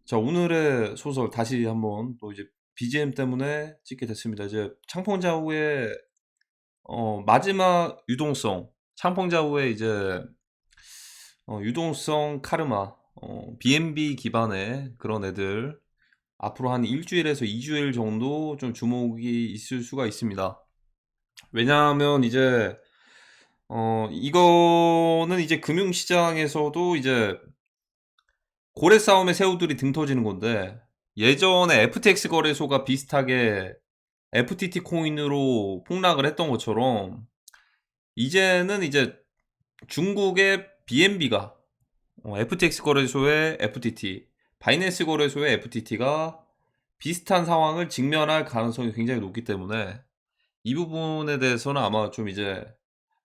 자, 오늘의 소설 다시 한번 또 이제 BGM 때문에 찍게 됐습니다. 이제 창펑자후의 마지막 유동성, 창펑자후의 이제 유동성 카르마, BNB 기반의 그런 애들 앞으로 한 일주일에서 2주일 정도 좀 주목이 있을 수가 있습니다. 왜냐하면 이제 이거는 이제 금융시장에서도 이제 고래 싸움의 새우들이 등 터지는 건데, 예전에 FTX 거래소가 비슷하게 FTT 코인으로 폭락을 했던 것처럼 이제는 이제 중국의 BNB가 FTX 거래소의 FTT, 바이낸스 거래소의 FTT가 비슷한 상황을 직면할 가능성이 굉장히 높기 때문에 이 부분에 대해서는 아마 좀 이제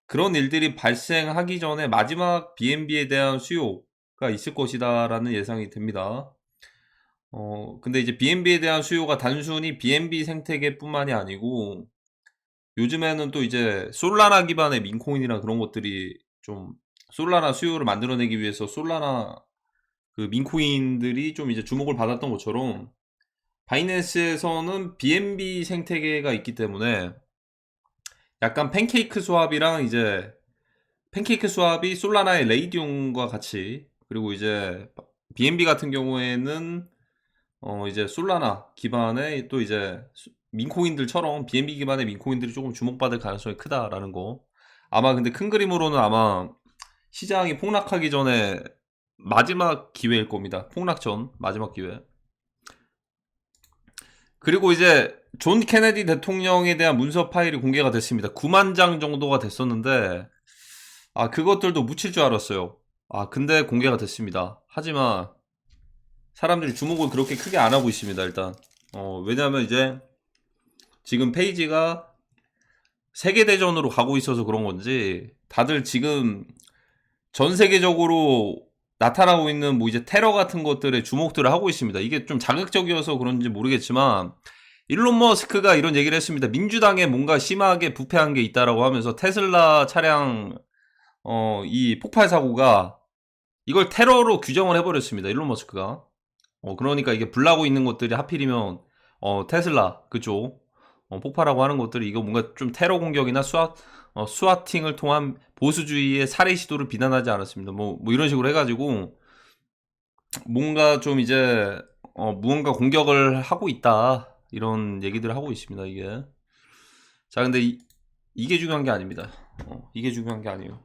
그런 일들이 발생하기 전에 마지막 BNB에 대한 수요가 있을 것이다라는 예상이 됩니다. 근데 이제 BNB에 대한 수요가 단순히 BNB 생태계뿐만이 아니고 요즘에는 또 이제 솔라나 기반의 민코인이나 그런 것들이 좀 솔라나 수요를 만들어내기 위해서 솔라나 그 민코인들이 좀 이제 주목을 받았던 것처럼 바이낸스에서는 BNB 생태계가 있기 때문에 약간 팬케이크 스왑이랑 이제 팬케이크 스왑이 솔라나의 레이디움과 같이, 그리고 이제 BNB 같은 경우에는 이제 솔라나 기반의 또 이제 민코인들처럼 BNB 기반의 민코인들이 조금 주목받을 가능성이 크다라는 거. 아마 근데 큰 그림으로는 아마 시장이 폭락하기 전에 마지막 기회일 겁니다. 폭락 전 마지막 기회. 그리고 이제 존 케네디 대통령에 대한 문서 파일이 공개가 됐습니다. 9만 장 정도가 됐었는데 그것들도 묻힐 줄 알았어요. 근데 공개가 됐습니다. 하지만 사람들이 주목을 그렇게 크게 안 하고 있습니다. 일단 왜냐하면 이제 지금 페이지가 세계대전으로 가고 있어서 그런 건지 다들 지금 전 세계적으로 나타나고 있는 뭐 이제 테러 같은 것들에 주목들을 하고 있습니다. 이게 좀 자극적이어서 그런지 모르겠지만 일론 머스크가 이런 얘기를 했습니다. 민주당에 뭔가 심하게 부패한 게 있다라고 하면서 테슬라 차량 이 폭발 사고가 이걸 테러로 규정을 해버렸습니다. 일론 머스크가. 그러니까 이게 불나고 있는 것들이 하필이면 테슬라 그쪽 폭발하고 하는 것들이 이거 뭔가 좀 테러 공격이나 스와팅을 통한 보수주의의 살해 시도를 비난하지 않았습니다. 뭐 이런 식으로 해가지고 뭔가 좀 이제 무언가 공격을 하고 있다 이런 얘기들을 하고 있습니다. 이게 자 근데 이게 중요한 게 아닙니다. 이게 중요한 게 아니에요.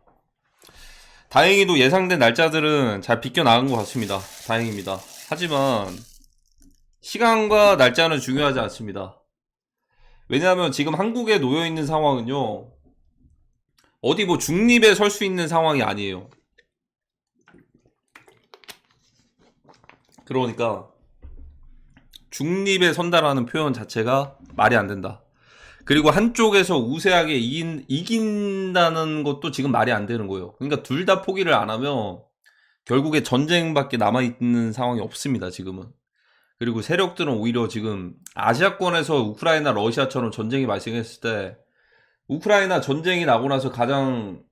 다행히도 예상된 날짜들은 잘 비껴나간 것 같습니다. 다행입니다. 하지만 시간과 날짜는 중요하지 않습니다. 왜냐하면 지금 한국에 놓여있는 상황은요, 어디 뭐 중립에 설 수 있는 상황이 아니에요. 그러니까 중립에 선다라는 표현 자체가 말이 안 된다. 그리고 한쪽에서 우세하게 이긴다는 것도 지금 말이 안 되는 거예요. 그러니까 둘 다 포기를 안 하면 결국에 전쟁밖에 남아있는 상황이 없습니다. 지금은. 그리고 세력들은 오히려 지금 아시아권에서 우크라이나 러시아처럼 전쟁이 발생했을 때 우크라이나 전쟁이 나고 나서 가장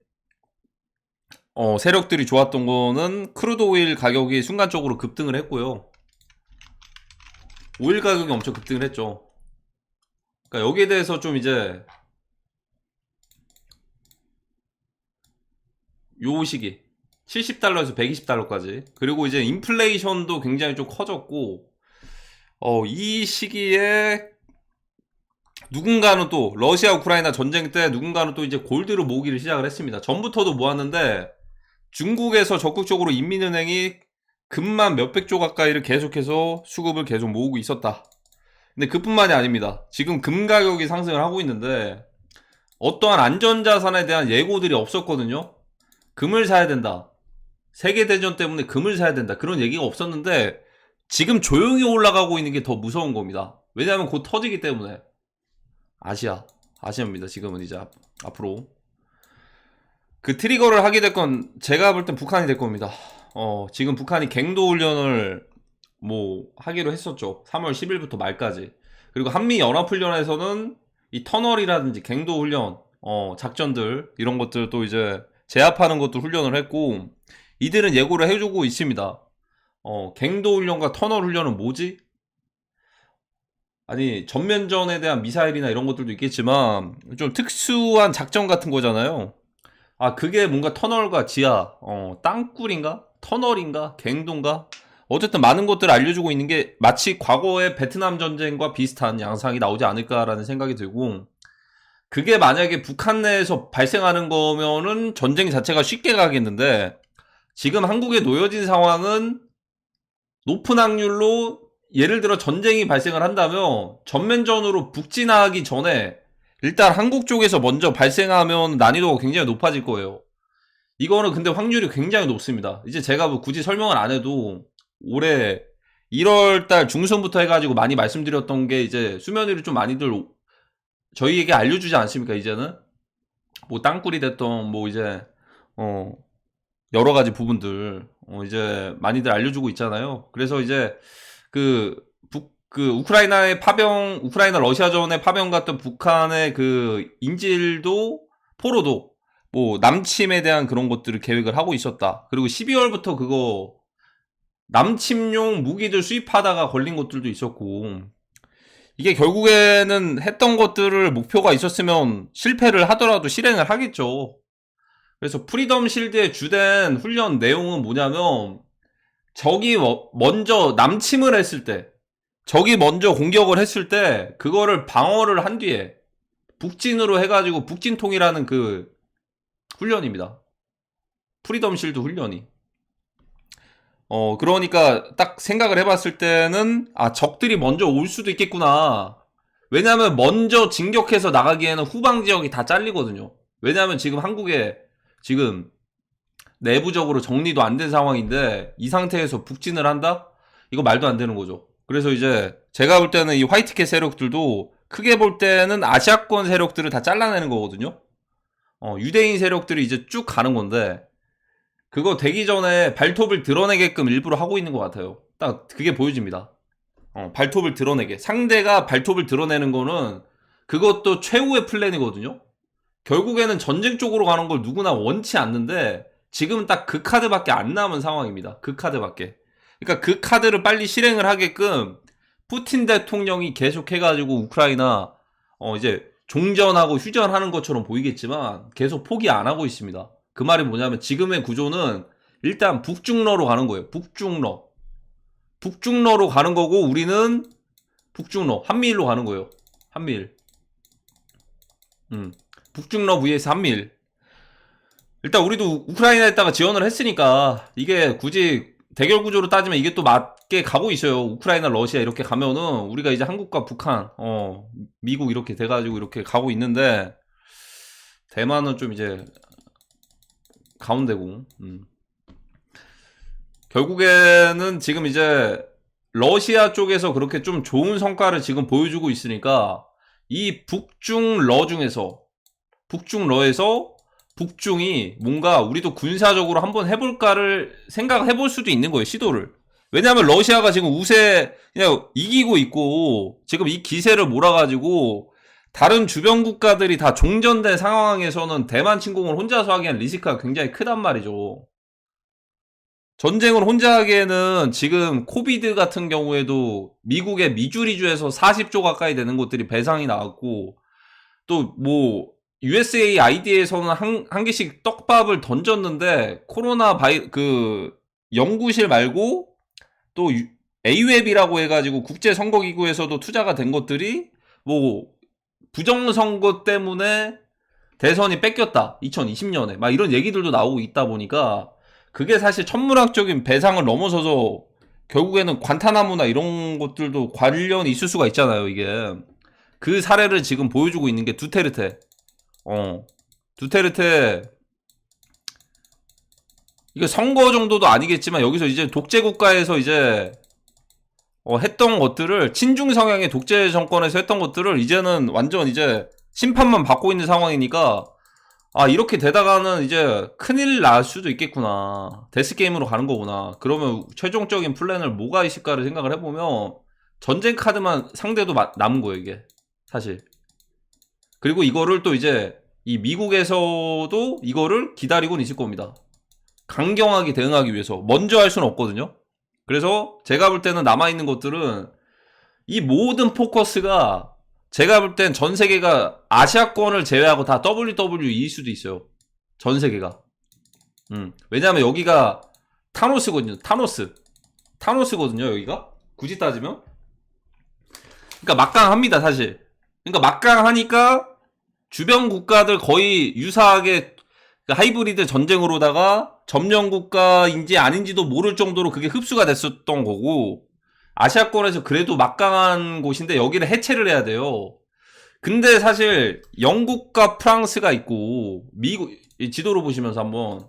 세력들이 좋았던 거는 크루드 오일 가격이 순간적으로 급등을 했고요. 오일 가격이 엄청 급등을 했죠. 그러니까 여기에 대해서 좀 이제 요 시기 70달러에서 120달러까지, 그리고 이제 인플레이션도 굉장히 좀 커졌고 이 시기에 누군가는 또 러시아 우크라이나 전쟁 때 누군가는 또 이제 골드를 모으기를 시작을 했습니다. 전부터도 모았는데 중국에서 적극적으로 인민은행이 금만 몇백 조 가까이를 계속해서 수급을 계속 모으고 있었다. 근데 그뿐만이 아닙니다. 지금 금 가격이 상승을 하고 있는데 어떠한 안전자산에 대한 예고들이 없었거든요. 금을 사야 된다. 세계대전 때문에 금을 사야 된다. 그런 얘기가 없었는데 지금 조용히 올라가고 있는 게 더 무서운 겁니다. 왜냐하면 곧 터지기 때문에. 아시아입니다. 지금은 이제 앞으로 그 트리거를 하게 될 건 제가 볼 땐 북한이 될 겁니다. 지금 북한이 갱도 훈련을 뭐 하기로 했었죠. 3월 10일부터 말까지. 그리고 한미 연합훈련에서는 이 터널이라든지 갱도 훈련, 작전들 이런 것들 또 이제 제압하는 것도 훈련을 했고 이들은 예고를 해주고 있습니다. 갱도 훈련과 터널 훈련은 뭐지? 아니, 전면전에 대한 미사일이나 이런 것들도 있겠지만, 좀 특수한 작전 같은 거잖아요. 아, 그게 뭔가 터널과 지하, 땅굴인가? 터널인가? 갱도인가? 어쨌든 많은 것들을 알려주고 있는 게 마치 과거의 베트남 전쟁과 비슷한 양상이 나오지 않을까라는 생각이 들고, 그게 만약에 북한 내에서 발생하는 거면은 전쟁 자체가 쉽게 가겠는데, 지금 한국에 놓여진 상황은 높은 확률로 예를 들어 전쟁이 발생을 한다면 전면전으로 북진하기 전에 일단 한국 쪽에서 먼저 발생하면 난이도가 굉장히 높아질 거예요. 이거는 근데 확률이 굉장히 높습니다. 이제 제가 뭐 굳이 설명을 안 해도 올해 1월달 중순부터 해가지고 많이 말씀드렸던 게 이제 수면 위로 좀 많이들 저희에게 알려주지 않습니까? 이제는 뭐 땅굴이 됐던 뭐 이제 어 여러 가지 부분들 이제 많이들 알려주고 있잖아요. 그래서 이제 그 우크라이나의 파병, 우크라이나 러시아전에 파병 갔던 북한의 그 인질도 포로도 뭐 남침에 대한 그런 것들을 계획을 하고 있었다. 그리고 12월부터 그거 남침용 무기들 수입하다가 걸린 것들도 있었고, 이게 결국에는 했던 것들을 목표가 있었으면 실패를 하더라도 실행을 하겠죠. 그래서 프리덤 실드의 주된 훈련 내용은 뭐냐면, 적이 먼저 남침을 했을 때, 적이 먼저 공격을 했을 때 그거를 방어를 한 뒤에 북진으로 해가지고 북진통이라는 그 훈련입니다. 프리덤 실드 훈련이. 그러니까 딱 생각을 해봤을 때는 적들이 먼저 올 수도 있겠구나. 왜냐면 먼저 진격해서 나가기에는 후방 지역이 다 잘리거든요. 왜냐면 지금 한국에 지금 내부적으로 정리도 안 된 상황인데 이 상태에서 북진을 한다? 이거 말도 안 되는 거죠. 그래서 이제 제가 볼 때는 이 화이트캣 세력들도 크게 볼 때는 아시아권 세력들을 다 잘라내는 거거든요. 유대인 세력들이 이제 쭉 가는 건데 그거 되기 전에 발톱을 드러내게끔 일부러 하고 있는 것 같아요. 딱 그게 보여집니다. 발톱을 드러내게. 상대가 발톱을 드러내는 거는 그것도 최후의 플랜이거든요. 결국에는 전쟁 쪽으로 가는 걸 누구나 원치 않는데 지금은 딱 그 카드밖에 안 남은 상황입니다. 그 카드밖에. 그러니까 그 카드를 빨리 실행을 하게끔 푸틴 대통령이 계속 해가지고 우크라이나 이제 종전하고 휴전하는 것처럼 보이겠지만 계속 포기 안 하고 있습니다. 그 말이 뭐냐면 지금의 구조는 일단 북중러로 가는 거예요. 북중러. 북중러로 가는 거고 우리는 북중러, 한미일로 가는 거예요. 한미일. 북중러 vs 한미일. 일단 우리도 우크라이나에다가 지원을 했으니까 이게 굳이 대결 구조로 따지면 이게 또 맞게 가고 있어요. 우크라이나, 러시아 이렇게 가면은 우리가 이제 한국과 북한, 미국 이렇게 돼가지고 이렇게 가고 있는데 대만은 좀 이제 가운데고. 결국에는 지금 이제 러시아 쪽에서 그렇게 좀 좋은 성과를 지금 보여주고 있으니까 이 북중러 중에서 북중러에서 북중이 뭔가 우리도 군사적으로 한번 해볼까를 생각해볼 수도 있는 거예요. 시도를. 왜냐하면 러시아가 지금 우세 그냥 이기고 있고 지금 이 기세를 몰아가지고 다른 주변 국가들이 다 종전된 상황에서는 대만 침공을 혼자서 하기엔 리스크가 굉장히 크단 말이죠. 전쟁을 혼자 하기에는 지금 코비드 같은 경우에도 미국의 미주리주에서 40조 가까이 되는 것들이 배상이 나왔고 또 뭐 USAID에서는 한 개씩 떡밥을 던졌는데 코로나 그 연구실 말고 또 AWEB이라고 해가지고 국제선거기구에서도 투자가 된 것들이 뭐 부정선거 때문에 대선이 뺏겼다 2020년에 막 이런 얘기들도 나오고 있다 보니까 그게 사실 천문학적인 배상을 넘어서서 결국에는 관타나무나 이런 것들도 관련이 있을 수가 있잖아요. 이게 그 사례를 지금 보여주고 있는 게 두테르테. 두테르테 이거 선거 정도도 아니겠지만 여기서 이제 독재 국가에서 이제 했던 것들을 친중 성향의 독재 정권에서 했던 것들을 이제는 완전 이제 심판만 받고 있는 상황이니까 이렇게 되다가는 이제 큰일 날 수도 있겠구나. 데스게임으로 가는 거구나. 그러면 최종적인 플랜을 뭐가 있을까를 생각을 해보면 전쟁 카드만 상대도 남은 거예요, 이게. 사실. 그리고 이거를 또 이제 이 미국에서도 이거를 기다리고는 있을 겁니다. 강경하게 대응하기 위해서. 먼저 할 수는 없거든요. 그래서 제가 볼 때는 남아있는 것들은 이 모든 포커스가 제가 볼 땐 전 세계가 아시아권을 제외하고 다 WWE일 수도 있어요. 전 세계가. 왜냐면 여기가 타노스거든요. 타노스거든요, 여기가. 굳이 따지면. 그러니까 막강합니다, 사실. 그러니까 막강하니까 주변 국가들 거의 유사하게 하이브리드 전쟁으로다가 점령 국가인지 아닌지도 모를 정도로 그게 흡수가 됐었던 거고, 아시아권에서 그래도 막강한 곳인데 여기를 해체를 해야 돼요. 근데 사실 영국과 프랑스가 있고 미국, 이 지도로 보시면서 한번,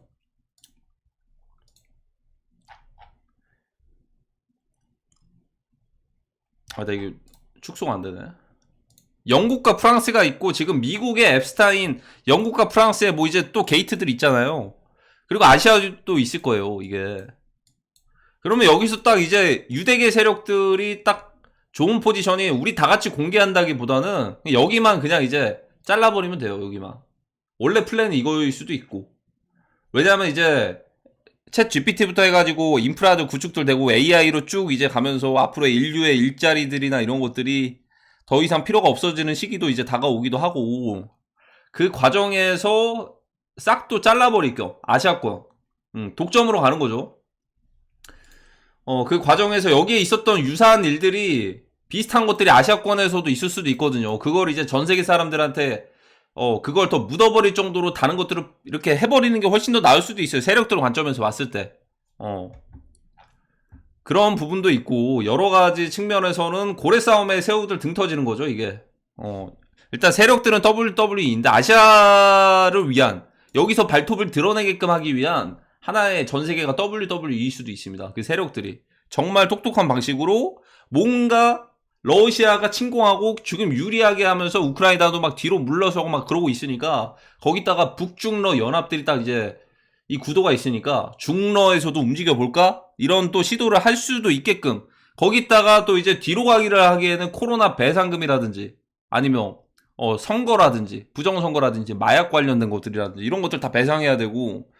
나 이게 축소가 안 되네. 영국과 프랑스가 있고 지금 미국의 앱스타인, 영국과 프랑스에 뭐 이제 또 게이트들 있잖아요. 그리고 아시아도 있을 거예요, 이게. 그러면 여기서 딱 이제 유대계 세력들이 딱 좋은 포지션이 우리 다 같이 공개한다기보다는 여기만 그냥 이제 잘라버리면 돼요, 여기만. 원래 플랜은 이거일 수도 있고. 왜냐면 이제 챗 GPT부터 해가지고 인프라도 구축들 되고 AI로 쭉 이제 가면서 앞으로 인류의 일자리들이나 이런 것들이 더 이상 필요가 없어지는 시기도 이제 다가오기도 하고, 그 과정에서 싹 또 잘라버릴 겸 아시아권 독점으로 가는 거죠. 그 과정에서 여기에 있었던 유사한 일들이 비슷한 것들이 아시아권에서도 있을 수도 있거든요. 그걸 이제 전 세계 사람들한테 그걸 더 묻어버릴 정도로 다른 것들을 이렇게 해버리는 게 훨씬 더 나을 수도 있어요. 세력들 관점에서 봤을 때. 그런 부분도 있고, 여러 가지 측면에서는 고래 싸움에 새우들 등 터지는 거죠, 이게. 일단 세력들은 WWE인데, 아시아를 위한, 여기서 발톱을 드러내게끔 하기 위한 하나의 전 세계가 WWE일 수도 있습니다. 그 세력들이. 정말 똑똑한 방식으로 뭔가 러시아가 침공하고 지금 유리하게 하면서 우크라이나도 막 뒤로 물러서고 막 그러고 있으니까, 거기다가 북중러 연합들이 딱 이제 이 구도가 있으니까 중러에서도 움직여볼까? 이런 또 시도를 할 수도 있게끔, 거기다가 또 이제 뒤로 가기를 하기에는 코로나 배상금이라든지 아니면 선거라든지 부정선거라든지 마약 관련된 것들이라든지 이런 것들 다 배상해야 되고,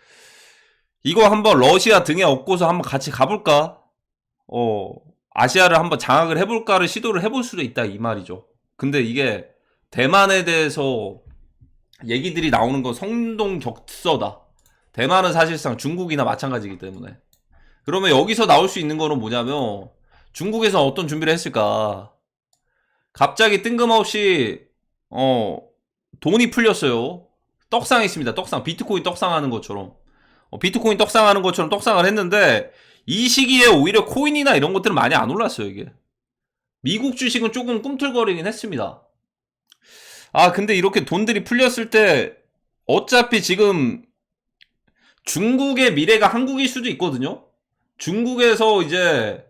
이거 한번 러시아 등에 업고서 한번 같이 가볼까? 아시아를 한번 장악을 해볼까를 시도를 해볼 수도 있다, 이 말이죠. 근데 이게 대만에 대해서 얘기들이 나오는 건 성동격서다. 대만은 사실상 중국이나 마찬가지이기 때문에. 그러면 여기서 나올 수 있는 거는 뭐냐면, 중국에서 어떤 준비를 했을까? 갑자기 뜬금없이 돈이 풀렸어요. 떡상이 있습니다. 떡상. 비트코인 떡상하는 것처럼. 비트코인 떡상하는 것처럼 떡상을 했는데, 이 시기에 오히려 코인이나 이런 것들은 많이 안 올랐어요, 이게. 미국 주식은 조금 꿈틀거리긴 했습니다. 근데 이렇게 돈들이 풀렸을 때 어차피 지금 중국의 미래가 한국일 수도 있거든요. 중국에서 이제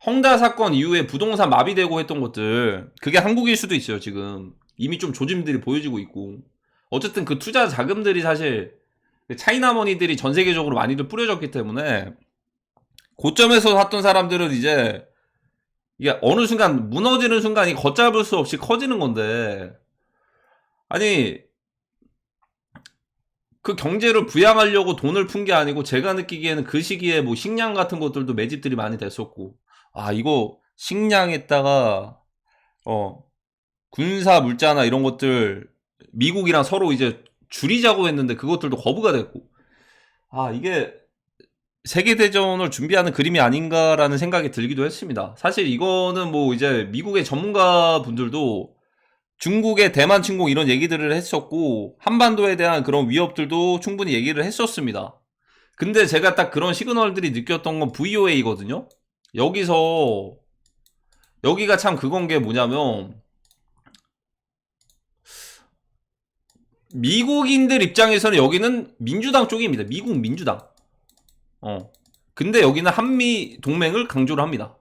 헝다 사건 이후에 부동산 마비되고 했던 것들, 그게 한국일 수도 있어요. 지금 이미 좀 조짐들이 보여지고 있고, 어쨌든 그 투자 자금들이 사실 차이나머니들이 전 세계적으로 많이들 뿌려졌기 때문에, 고점에서 샀던 사람들은 이제 이게 어느 순간 무너지는 순간이 걷잡을 수 없이 커지는 건데, 아니 그 경제를 부양하려고 돈을 푼 게 아니고, 제가 느끼기에는 그 시기에 뭐 식량 같은 것들도 매집들이 많이 됐었고, 이거 식량에다가 군사 물자나 이런 것들 미국이랑 서로 이제 줄이자고 했는데 그것들도 거부가 됐고, 이게 세계대전을 준비하는 그림이 아닌가라는 생각이 들기도 했습니다. 사실 이거는 뭐 이제 미국의 전문가 분들도 중국의 대만 침공 이런 얘기들을 했었고, 한반도에 대한 그런 위협들도 충분히 얘기를 했었습니다. 근데 제가 딱 그런 시그널들이 느꼈던 건 VOA거든요. 여기가 참 그건 게 뭐냐면, 미국인들 입장에서는 여기는 민주당 쪽입니다. 미국 민주당. 근데 여기는 한미 동맹을 강조를 합니다.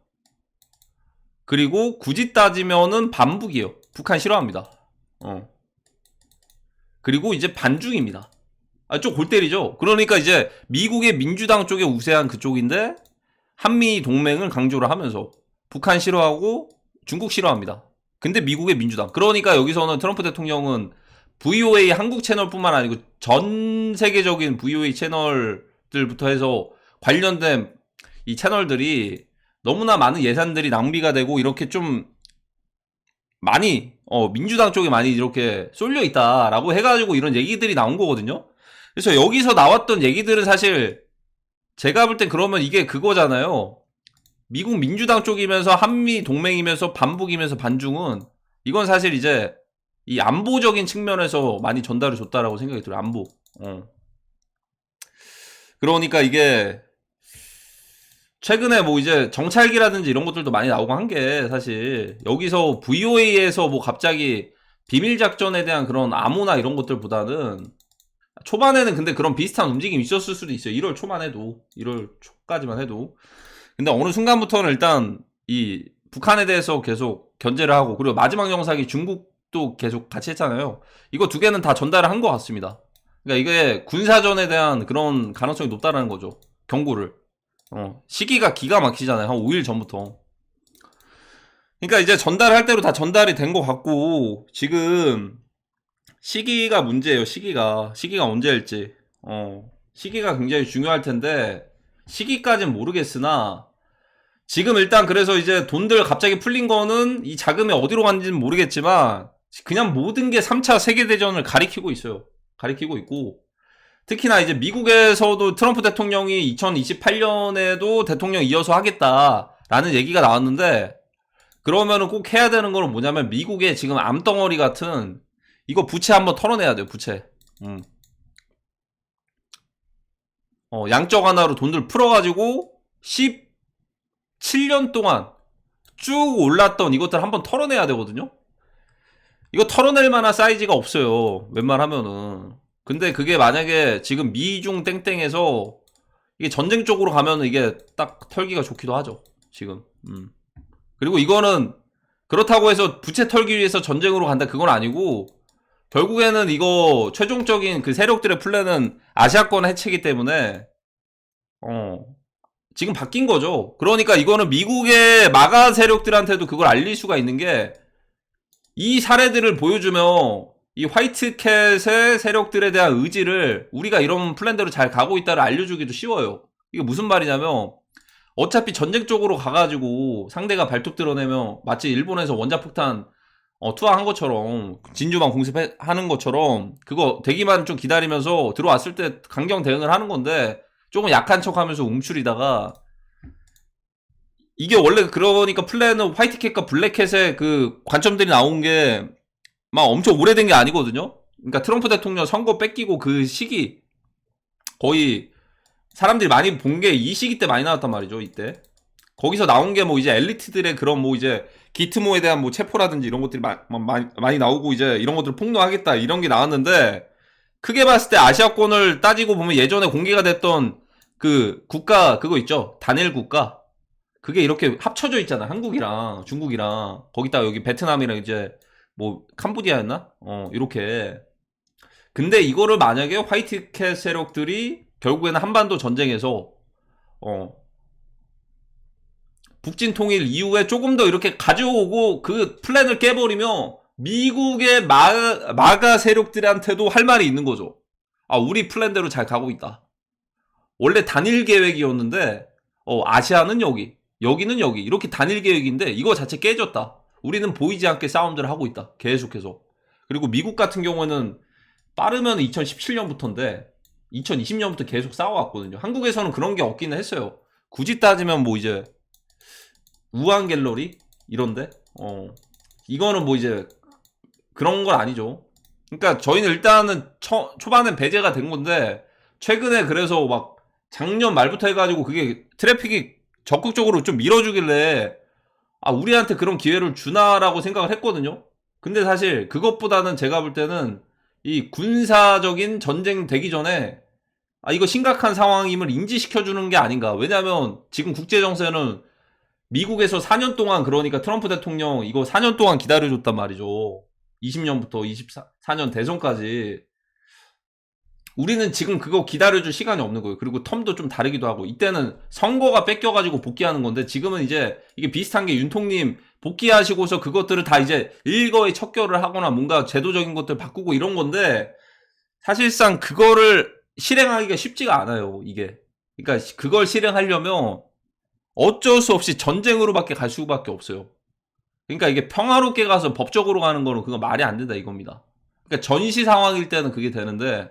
그리고 굳이 따지면은 반북이에요. 북한 싫어합니다. 그리고 이제 반중입니다. 좀 골 때리죠. 그러니까 이제 미국의 민주당 쪽에 우세한 그쪽인데, 한미 동맹을 강조를 하면서 북한 싫어하고 중국 싫어합니다. 근데 미국의 민주당. 그러니까 여기서는 트럼프 대통령은 VOA 한국 채널뿐만 아니고 전 세계적인 VOA 채널들부터 해서 관련된 이 채널들이 너무나 많은 예산들이 낭비가 되고 이렇게 좀 많이 민주당 쪽에 많이 이렇게 쏠려 있다라고 해가지고 이런 얘기들이 나온 거거든요. 그래서 여기서 나왔던 얘기들은 사실 제가 볼 땐 그러면 이게 그거잖아요. 미국 민주당 쪽이면서 한미 동맹이면서 반북이면서 반중은 이건 사실 이제 이 안보적인 측면에서 많이 전달을 줬다라고 생각이 들어요. 안보. 그러니까 이게 최근에 뭐 이제 정찰기라든지 이런 것들도 많이 나오고 한 게 사실 여기서 VOA에서 뭐 갑자기 비밀 작전에 대한 그런 암호나 이런 것들보다는 초반에는 근데 그런 비슷한 움직임이 있었을 수도 있어요. 1월 초만 해도 1월 초까지만 해도 근데 어느 순간부터는 일단 이 북한에 대해서 계속 견제를 하고 그리고 마지막 영상이 중국도 계속 같이 했잖아요. 이거 두 개는 다 전달을 한 것 같습니다. 그러니까 이게 군사전에 대한 그런 가능성이 높다라는 거죠. 경고를. 시기가 기가 막히잖아요. 한 5일 전부터. 그러니까 이제 전달할 대로 다 전달이 된 것 같고 지금 시기가 문제예요. 시기가 언제일지. 시기가 굉장히 중요할 텐데 시기까진 모르겠으나 지금 일단 그래서 이제 돈들 갑자기 풀린 거는 이 자금이 어디로 갔는지는 모르겠지만 그냥 모든 게 3차 세계대전을 가리키고 있어요. 가리키고 있고 특히나 이제 미국에서도 트럼프 대통령이 2028년에도 대통령 이어서 하겠다라는 얘기가 나왔는데 그러면은 꼭 해야 되는 거는 뭐냐면 미국의 지금 암덩어리 같은 이거 부채 한번 털어내야 돼요. 부채. 양적 완화로 돈들 풀어가지고 17년 동안 쭉 올랐던 이것들 한번 털어내야 되거든요. 이거 털어낼 만한 사이즈가 없어요. 웬만하면은. 근데 그게 만약에 지금 미중 땡땡에서 이게 전쟁 쪽으로 가면은 이게 딱 털기가 좋기도 하죠. 지금. 그리고 이거는 그렇다고 해서 부채 털기 위해서 전쟁으로 간다 그건 아니고 결국에는 이거 최종적인 그 세력들의 플랜은 아시아권 해체이기 때문에 지금 바뀐 거죠. 그러니까 이거는 미국의 마가 세력들한테도 그걸 알릴 수가 있는 게 이 사례들을 보여주면 이 화이트캣의 세력들에 대한 의지를 우리가 이런 플랜대로 잘 가고 있다를 알려주기도 쉬워요. 이게 무슨 말이냐면 어차피 전쟁 쪽으로 가가지고 상대가 발톱 드러내면 마치 일본에서 원자폭탄 투하한 것처럼 진주만 공습하는 것처럼 그거 되기만 좀 기다리면서 들어왔을 때 강경 대응을 하는 건데 조금 약한 척하면서 움츠리다가 이게 원래 그러니까 플랜은 화이트캣과 블랙캣의 그 관점들이 나온 게 막 엄청 오래된 게 아니거든요. 그러니까 트럼프 대통령 선거 뺏기고 그 시기 거의 사람들이 많이 본 게 이 시기 때 많이 나왔단 말이죠. 이때 거기서 나온 게 뭐 이제 엘리트들의 그런 뭐 이제 기트모에 대한 뭐 체포라든지 이런 것들이 많이 나오고 이제 이런 것들을 폭로하겠다 이런 게 나왔는데 크게 봤을 때 아시아권을 따지고 보면 예전에 공개가 됐던 그 국가 그거 있죠. 단일 국가 그게 이렇게 합쳐져 있잖아. 한국이랑 중국이랑 거기다가 여기 베트남이랑 이제 뭐 캄보디아였나? 이렇게. 근데 이거를 만약에 화이트캣 세력들이 결국에는 한반도 전쟁에서 북진 통일 이후에 조금 더 이렇게 가져오고 그 플랜을 깨버리면 미국의 마가 세력들한테도 할 말이 있는 거죠. 아, 우리 플랜대로 잘 가고 있다. 원래 단일 계획이었는데 아시아는 여기, 여기는 여기 이렇게 단일 계획인데 이거 자체 깨졌다. 우리는 보이지 않게 싸움들을 하고 있다. 계속해서. 그리고 미국 같은 경우에는 빠르면 2017년부터인데 2020년부터 계속 싸워왔거든요. 한국에서는 그런 게 없기는 했어요. 굳이 따지면 뭐 이제 우한 갤러리 이런데 이거는 뭐 이제 그런 건 아니죠. 그러니까 저희는 일단은 초반엔 배제가 된 건데 최근에 그래서 막 작년 말부터 해가지고 그게 트래픽이 적극적으로 좀 밀어주길래 아 우리한테 그런 기회를 주나라고 생각을 했거든요. 근데 사실 그것보다는 제가 볼 때는 이 군사적인 전쟁 되기 전에 아 이거 심각한 상황임을 인지시켜주는 게 아닌가. 왜냐하면 지금 국제정세는 미국에서 4년 동안 그러니까 트럼프 대통령 이거 4년 동안 기다려줬단 말이죠. 20년부터 24년 대선까지. 우리는 지금 그거 기다려줄 시간이 없는 거예요. 그리고 텀도 좀 다르기도 하고 이때는 선거가 뺏겨가지고 복귀하는 건데 지금은 이제 이게 비슷한 게 윤통님 복귀하시고서 그것들을 다 이제 일거에 척결을 하거나 뭔가 제도적인 것들 바꾸고 이런 건데 사실상 그거를 실행하기가 쉽지가 않아요. 이게 그러니까 그걸 실행하려면 어쩔 수 없이 전쟁으로밖에 갈 수밖에 없어요. 그러니까 이게 평화롭게 가서 법적으로 가는 거는 그거 말이 안 된다 이겁니다. 그러니까 전시 상황일 때는 그게 되는데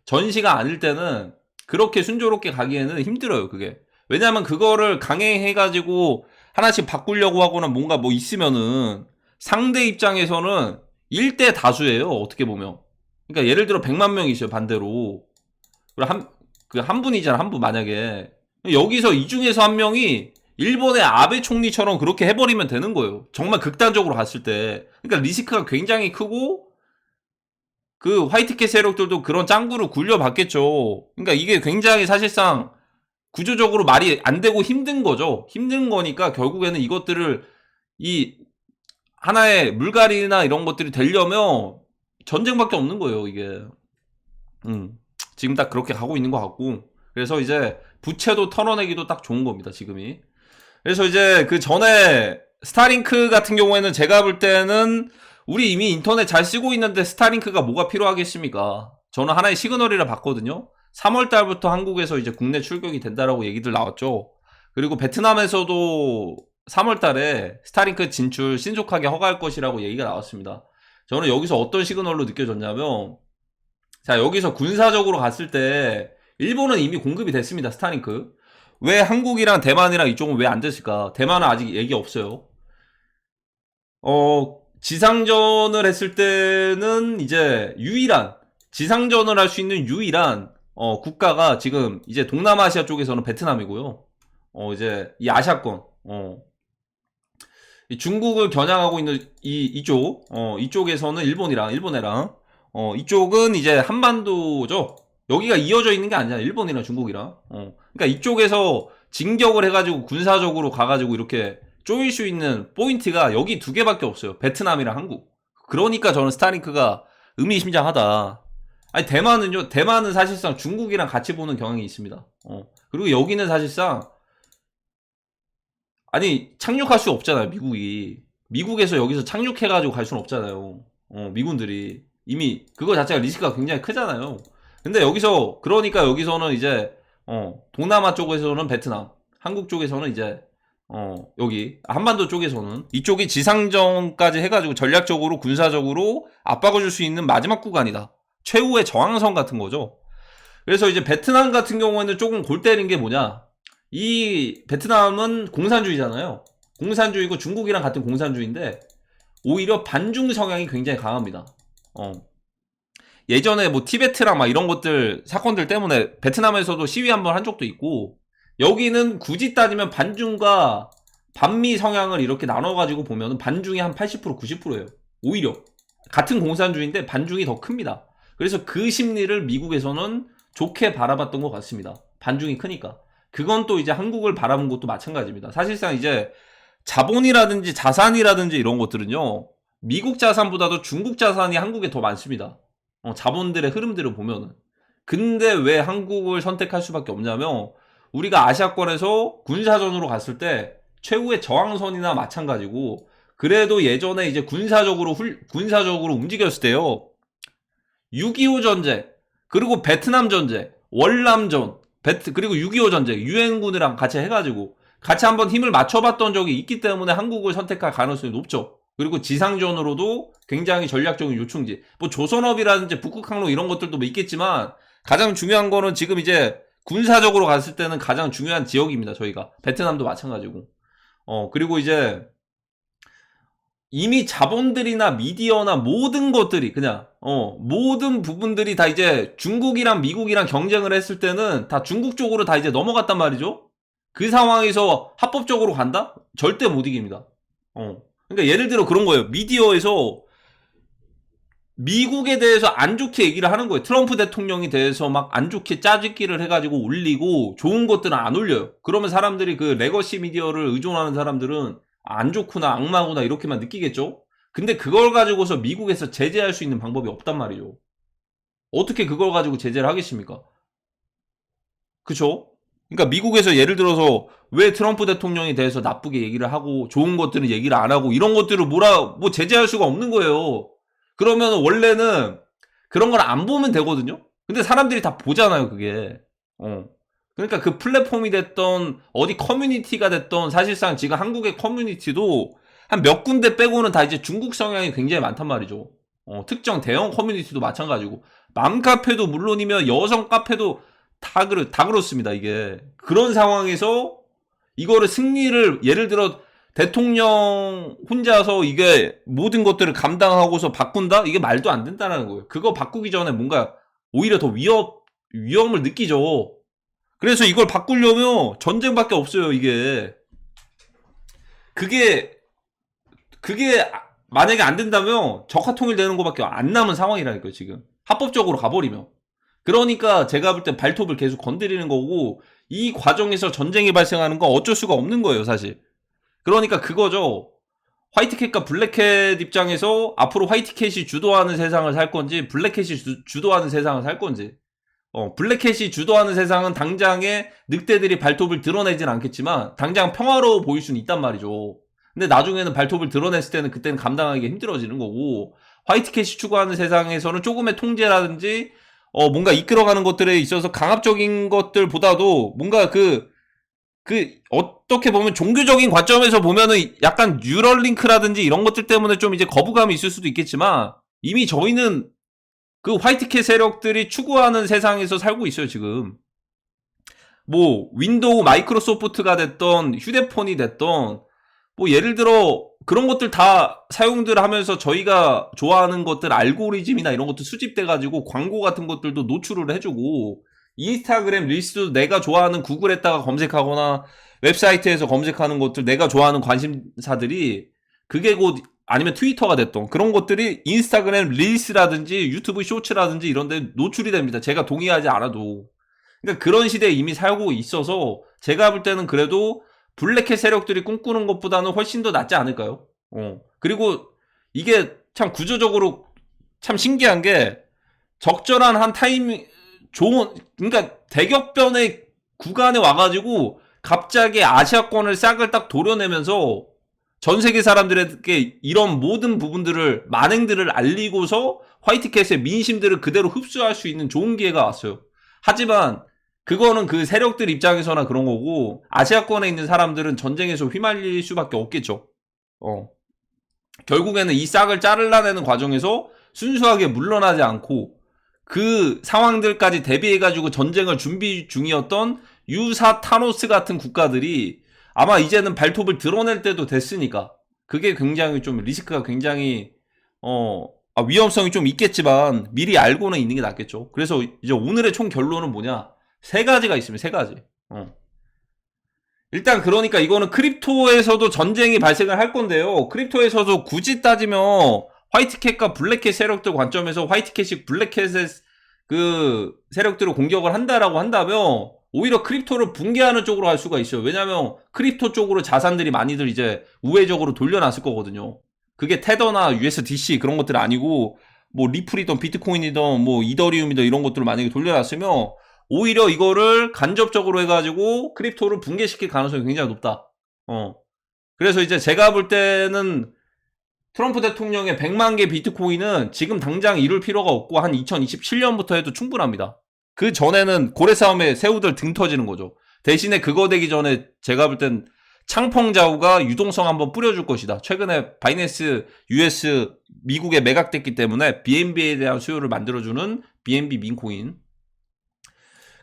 전시가 아닐 때는 그렇게 순조롭게 가기에는 힘들어요, 그게. 왜냐하면 그거를 강행해가지고 하나씩 바꾸려고 하거나 뭔가 뭐 있으면은 상대 입장에서는 1대 다수예요, 어떻게 보면. 그러니까 예를 들어 100만 명이 있어요, 반대로. 한 분이잖아, 한 분, 만약에. 여기서 이 중에서 한 명이 일본의 아베 총리처럼 그렇게 해버리면 되는 거예요. 정말 극단적으로 갔을 때. 그러니까 리스크가 굉장히 크고, 그 화이트캣 세력들도 그런 짱구를 굴려봤겠죠. 그러니까 이게 굉장히 사실상 구조적으로 말이 안 되고 힘든 거죠. 힘든 거니까 결국에는 이것들을 이 하나의 물갈이나 이런 것들이 되려면 전쟁밖에 없는 거예요, 이게. 지금 딱 그렇게 가고 있는 것 같고. 그래서 이제 부채도 털어내기도 딱 좋은 겁니다, 지금이. 그래서 이제 그 전에 스타링크 같은 경우에는 제가 볼 때는 우리 이미 인터넷 잘 쓰고 있는데 스타링크가 뭐가 필요하겠습니까? 저는 하나의 시그널이라 봤거든요. 3월 달부터 한국에서 이제 국내 출격이 된다라고 얘기들 나왔죠. 그리고 베트남에서도 3월 달에 스타링크 진출 신속하게 허가할 것이라고 얘기가 나왔습니다. 저는 여기서 어떤 시그널로 느껴졌냐면, 자, 여기서 군사적으로 갔을 때 일본은 이미 공급이 됐습니다, 스타링크. 왜 한국이랑 대만이랑 이쪽은 왜 안 됐을까? 대만은 아직 얘기 없어요. 지상전을 했을 때는 이제 유일한, 지상전을 할 수 있는 유일한, 국가가 지금 이제 동남아시아 쪽에서는 베트남이고요. 이제 이 아시아권, 이 중국을 겨냥하고 있는 이쪽에서는 일본이랑, 이쪽은 이제 한반도죠. 여기가 이어져 있는 게 아니잖아. 일본이랑 중국이랑. 그러니까 이쪽에서 진격을 해가지고 군사적으로 가가지고 이렇게 쪼일 수 있는 포인트가 여기 두 개밖에 없어요. 베트남이랑 한국. 그러니까 저는 스타링크가 의미심장하다. 아니 대만은요. 대만은 사실상 중국이랑 같이 보는 경향이 있습니다. 그리고 여기는 사실상 아니 착륙할 수 없잖아요. 미국에서 여기서 착륙해가지고 갈 수는 없잖아요. 미군들이 이미 그거 자체가 리스크가 굉장히 크잖아요. 근데 여기서 그러니까 여기서는 이제 동남아 쪽에서는 베트남, 한국 쪽에서는 이제 여기 한반도 쪽에서는 이쪽이 지상전까지 해가지고 전략적으로 군사적으로 압박을 줄 수 있는 마지막 구간이다. 최후의 저항선 같은 거죠. 그래서 이제 베트남 같은 경우에는 조금 골 때리는 게 뭐냐? 이 베트남은 공산주의잖아요. 공산주의고 중국이랑 같은 공산주의인데 오히려 반중 성향이 굉장히 강합니다. 예전에 뭐 티베트랑 막 이런 것들 사건들 때문에 베트남에서도 시위 한번 한 적도 있고 여기는 굳이 따지면 반중과 반미 성향을 이렇게 나눠가지고 보면 반중이 한 80% 90%예요. 오히려 같은 공산주의인데 반중이 더 큽니다. 그래서 그 심리를 미국에서는 좋게 바라봤던 것 같습니다. 반중이 크니까. 그건 또 이제 한국을 바라본 것도 마찬가지입니다. 사실상 이제 자본이라든지 자산이라든지 이런 것들은요. 미국 자산보다도 중국 자산이 한국에 더 많습니다. 자본들의 흐름들을 보면은. 근데 왜 한국을 선택할 수밖에 없냐면 우리가 아시아권에서 군사전으로 갔을 때 최후의 저항선이나 마찬가지고 그래도 예전에 이제 군사적으로 움직였을 때요. 6.25 전쟁, 그리고 베트남 전쟁, 월남전, 그리고 6.25 전쟁, 유엔군이랑 같이 해가지고 같이 한번 힘을 맞춰봤던 적이 있기 때문에 한국을 선택할 가능성이 높죠. 그리고 지상전으로도 굉장히 전략적인 요충지. 뭐 조선업이라든지 북극항로 이런 것들도 뭐 있겠지만 가장 중요한 거는 지금 이제 군사적으로 갔을 때는 가장 중요한 지역입니다. 저희가. 베트남도 마찬가지고. 그리고 이제 이미 자본들이나 미디어나 모든 것들이 그냥 모든 부분들이 다 이제 중국이랑 미국이랑 경쟁을 했을 때는 다 중국 쪽으로 다 이제 넘어갔단 말이죠. 그 상황에서 합법적으로 간다? 절대 못 이깁니다. 그러니까 예를 들어 그런 거예요. 미디어에서 미국에 대해서 안 좋게 얘기를 하는 거예요. 트럼프 대통령에 대해서 막 안 좋게 짜집기를 해가지고 올리고 좋은 것들은 안 올려요. 그러면 사람들이 그 레거시 미디어를 의존하는 사람들은 안 좋구나 악마구나 이렇게만 느끼겠죠. 근데 그걸 가지고서 미국에서 제재할 수 있는 방법이 없단 말이죠. 어떻게 그걸 가지고 제재를 하겠습니까? 그쵸? 그러니까 미국에서 예를 들어서 왜 트럼프 대통령에 대해서 나쁘게 얘기를 하고 좋은 것들은 얘기를 안 하고 이런 것들을 뭐 제재할 수가 없는 거예요. 그러면 원래는 그런 걸 안 보면 되거든요. 근데 사람들이 다 보잖아요, 그게. 그러니까 그 플랫폼이 됐던 어디 커뮤니티가 됐던 사실상 지금 한국의 커뮤니티도 한 몇 군데 빼고는 다 이제 중국 성향이 굉장히 많단 말이죠. 특정 대형 커뮤니티도 마찬가지고 맘카페도 물론이면 여성 카페도 다 그렇습니다. 이게 그런 상황에서 이거를 승리를 예를 들어 대통령 혼자서 이게 모든 것들을 감당하고서 바꾼다? 이게 말도 안 된다는 거예요. 그거 바꾸기 전에 뭔가 오히려 더 위험을 느끼죠. 그래서 이걸 바꾸려면 전쟁밖에 없어요, 이게. 그게 만약에 안 된다면 적화 통일되는 것밖에 안 남은 상황이라니까요, 지금. 합법적으로 가버리면. 그러니까 제가 볼 땐 발톱을 계속 건드리는 거고, 이 과정에서 전쟁이 발생하는 건 어쩔 수가 없는 거예요, 사실. 그러니까 그거죠. 화이트캣과 블랙캣 입장에서 앞으로 화이트캣이 주도하는 세상을 살 건지, 블랙캣이 주도하는 세상을 살 건지. 블랙캣이 주도하는 세상은 당장에 늑대들이 발톱을 드러내진 않겠지만, 당장 평화로워 보일 수는 있단 말이죠. 근데 나중에는 발톱을 드러냈을 때는 그때는 감당하기 힘들어지는 거고, 화이트캣이 추구하는 세상에서는 조금의 통제라든지, 뭔가 이끌어가는 것들에 있어서 강압적인 것들보다도 뭔가 어떻게 보면 종교적인 관점에서 보면은 약간 뉴럴링크라든지 이런 것들 때문에 좀 이제 거부감이 있을 수도 있겠지만, 이미 저희는 그 화이트캣 세력들이 추구하는 세상에서 살고 있어요, 지금. 뭐, 윈도우 마이크로소프트가 됐던, 휴대폰이 됐던, 뭐, 예를 들어, 그런 것들 다 사용들 하면서 저희가 좋아하는 것들, 알고리즘이나 이런 것들 수집돼가지고 광고 같은 것들도 노출을 해주고, 인스타그램 릴스도 내가 좋아하는 구글에다가 검색하거나 웹사이트에서 검색하는 것들, 내가 좋아하는 관심사들이, 그게 곧 아니면 트위터가 됐던 그런 것들이 인스타그램 릴스라든지 유튜브 쇼츠라든지 이런 데 노출이 됩니다. 제가 동의하지 않아도. 그러니까 그런 시대에 이미 살고 있어서 제가 볼 때는 그래도 블랙캣 세력들이 꿈꾸는 것보다는 훨씬 더 낫지 않을까요? 그리고 이게 참 구조적으로 참 신기한 게 적절한 한 타이밍 그러니까 대격변의 구간에 와가지고 갑자기 아시아권을 싹을 딱 도려내면서 전 세계 사람들에게 이런 모든 부분들을 만행들을 알리고서 화이트캣의 민심들을 그대로 흡수할 수 있는 좋은 기회가 왔어요. 하지만 그거는 그 세력들 입장에서나 그런 거고 아시아권에 있는 사람들은 전쟁에서 휘말릴 수밖에 없겠죠. 결국에는 이 싹을 자르려내는 과정에서 순수하게 물러나지 않고 그 상황들까지 대비해가지고 전쟁을 준비 중이었던 유사 타노스 같은 국가들이 아마 이제는 발톱을 드러낼 때도 됐으니까 그게 굉장히 좀 리스크가 굉장히 위험성이 좀 있겠지만 미리 알고는 있는 게 낫겠죠. 그래서 이제 오늘의 총 결론은 뭐냐? 세 가지가 있습니다. 세 가지. 일단 그러니까 이거는 크립토에서도 전쟁이 발생을 할 건데요. 크립토에서도 굳이 따지면 화이트캣과 블랙캣 세력들 관점에서 화이트캣이 블랙캣의 그 세력들을 공격을 한다라고 한다면 오히려 크립토를 붕괴하는 쪽으로 갈 수가 있어요. 왜냐면 크립토 쪽으로 자산들이 많이들 이제 우회적으로 돌려놨을 거거든요. 그게 테더나 USDC 그런 것들 아니고 뭐 리플이든 비트코인이든 뭐 이더리움이든 이런 것들을 만약에 돌려놨으면 오히려 이거를 간접적으로 해가지고 크립토를 붕괴시킬 가능성이 굉장히 높다. 그래서 이제 제가 볼 때는 트럼프 대통령의 100만 개 비트코인은 지금 당장 이룰 필요가 없고 한 2027년부터 해도 충분합니다. 그 전에는 고래 싸움에 새우들 등 터지는 거죠. 대신에 그거 되기 전에 제가 볼 땐 창펑자우가 유동성 한번 뿌려줄 것이다. 최근에 바이낸스 US 미국에 매각됐기 때문에 BNB에 대한 수요를 만들어주는 BNB 민코인.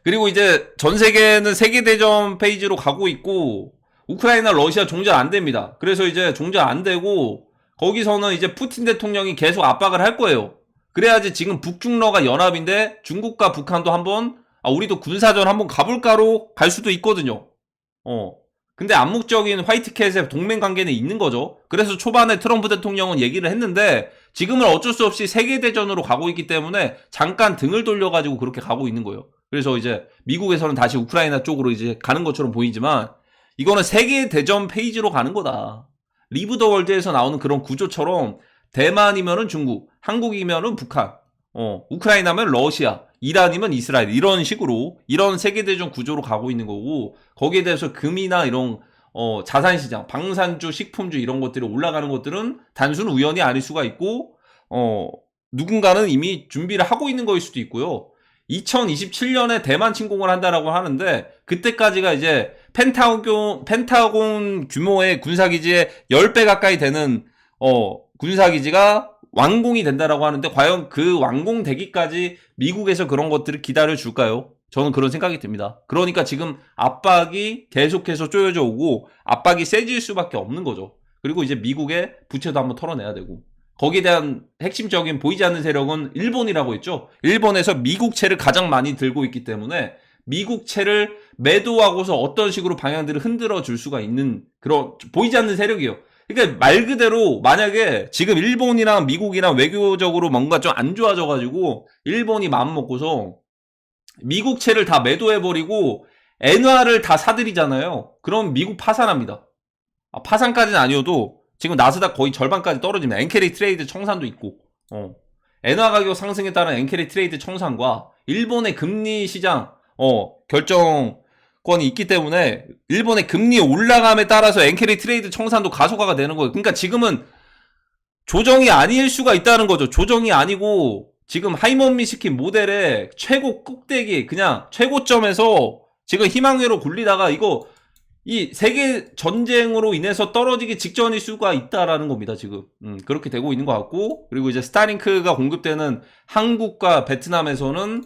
그리고 이제 전 세계는 세계대전 페이지로 가고 있고 우크라이나 러시아 종전 안 됩니다. 그래서 이제 종전 안 되고 거기서는 이제 푸틴 대통령이 계속 압박을 할 거예요. 그래야지 지금 북중러가 연합인데 중국과 북한도 한번 우리도 군사전 한번 가볼까로 갈 수도 있거든요. 근데 암묵적인 화이트캣의 동맹관계는 있는 거죠. 그래서 초반에 트럼프 대통령은 얘기를 했는데 지금은 어쩔 수 없이 세계대전으로 가고 있기 때문에 잠깐 등을 돌려가지고 그렇게 가고 있는 거예요. 그래서 이제 미국에서는 다시 우크라이나 쪽으로 이제 가는 것처럼 보이지만 이거는 세계대전 페이지로 가는 거다. 리브 더 월드에서 나오는 그런 구조처럼 대만이면은 중국, 한국이면은 북한, 우크라이나면 러시아, 이란이면 이스라엘 이런 식으로 이런 세계대전 구조로 가고 있는 거고 거기에 대해서 금이나 이런 자산시장, 방산주, 식품주 이런 것들이 올라가는 것들은 단순 우연이 아닐 수가 있고 누군가는 이미 준비를 하고 있는 거일 수도 있고요. 2027년에 대만 침공을 한다라고 하는데 그때까지가 이제 펜타곤 규모의 군사기지의 10배 가까이 되는 군사기지가 완공이 된다라고 하는데 과연 그 완공되기까지 미국에서 그런 것들을 기다려 줄까요? 저는 그런 생각이 듭니다. 그러니까 지금 압박이 계속해서 쪼여져 오고 압박이 세질 수밖에 없는 거죠. 그리고 이제 미국의 부채도 한번 털어내야 되고 거기에 대한 핵심적인 보이지 않는 세력은 일본이라고 했죠. 일본에서 미국채를 가장 많이 들고 있기 때문에 미국채를 매도하고서 어떤 식으로 방향들을 흔들어 줄 수가 있는 그런 보이지 않는 세력이에요. 그러니까 말 그대로 만약에 지금 일본이랑 미국이랑 외교적으로 뭔가 좀 안 좋아져가지고 일본이 마음 먹고서 미국채를 다 매도해버리고 엔화를 다 사들이잖아요. 그럼 미국 파산합니다. 파산까지는 아니어도 지금 나스닥 거의 절반까지 떨어집니다. 엔캐리 트레이드 청산도 있고 엔화 가격 상승에 따른 엔캐리 트레이드 청산과 일본의 금리 시장 결정권이 있기 때문에 일본의 금리 올라감에 따라서 엔캐리 트레이드 청산도 가속화가 되는 거예요. 그러니까 지금은 조정이 아닐 수가 있다는 거죠. 조정이 아니고 지금 하이먼미스키 모델의 최고 꼭대기 그냥 최고점에서 지금 희망회로 굴리다가 이거 이 세계 전쟁으로 인해서 떨어지기 직전일 수가 있다라는 겁니다. 지금 그렇게 되고 있는 것 같고 그리고 이제 스타링크가 공급되는 한국과 베트남에서는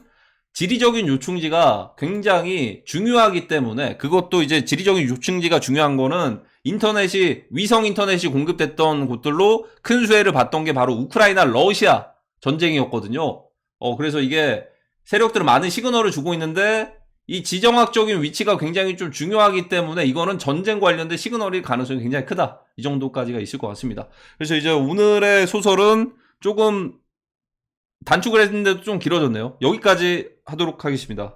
지리적인 요충지가 굉장히 중요하기 때문에 그것도 이제 지리적인 요충지가 중요한 거는 인터넷이 위성 인터넷이 공급됐던 곳들로 큰 수혜를 봤던 게 바로 우크라이나 러시아 전쟁이었거든요. 그래서 이게 세력들은 많은 시그널을 주고 있는데 이 지정학적인 위치가 굉장히 좀 중요하기 때문에 이거는 전쟁 관련된 시그널일 가능성이 굉장히 크다. 이 정도까지가 있을 것 같습니다. 그래서 이제 오늘의 소설은 조금 단축을 했는데도 좀 길어졌네요. 여기까지 하도록 하겠습니다.